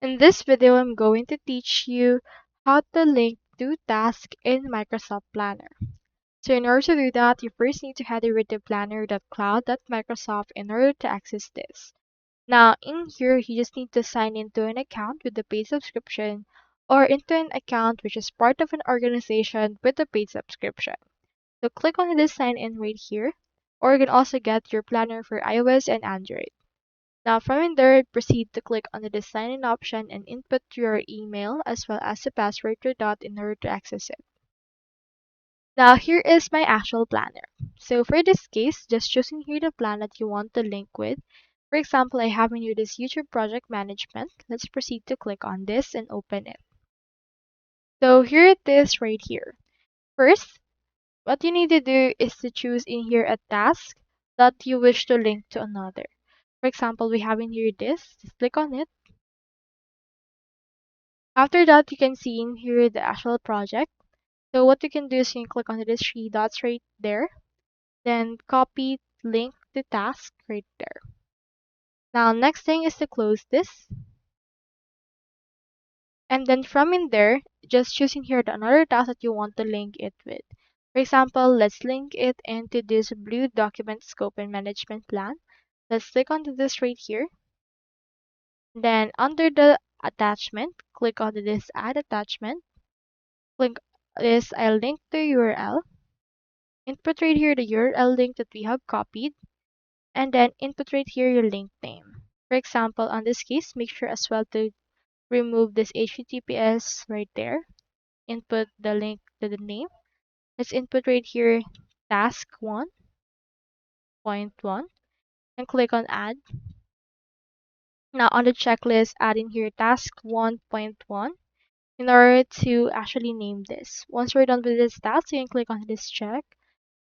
In this video, I'm going to teach you how to link two tasks in Microsoft Planner. So in order to do that, you first need to head over to planner.cloud.microsoft in order to access this. Now in here, you just need to sign into an account with the paid subscription or into an account which is part of an organization with a paid subscription. So click on this sign in right here, or you can also get your planner for iOS and Android. Now from in there, proceed to click on the sign in option and input your email as well as the password to dot in order to access it. Now here is my actual planner. So for this case, just choosing here the plan that you want to link with. For example, I have in here this YouTube project management. Let's proceed to click on this and open it. So here it is right here. First, what you need to do is to choose in here a task that you wish to link to another. For example, we have in here this. Just click on it. After that, you can see in here the actual project. So what you can do is you can click on these three dots right there, then copy, link the task right there. Now, next thing is to close this. And then from in there, just choosing here the another task that you want to link it with. For example, let's link it into this blue document scope and management plan. Let's click onto this right here. Then under the attachment, click on this add attachment. Click this I'll link the URL. Input right here the URL link that we have copied, and then input right here your link name. For example, on this case, make sure as well to remove this HTTPS right there. Input the link to the name. Let's input right here task 1.1 and click on add. Now on the checklist, add in here task 1.1 in order to actually name this. Once we're done with this task, you can click on this check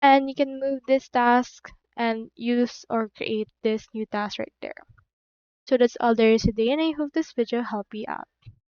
and you can move this task and use or create this new task right there. So that's all there is today, and I hope this video helped you out.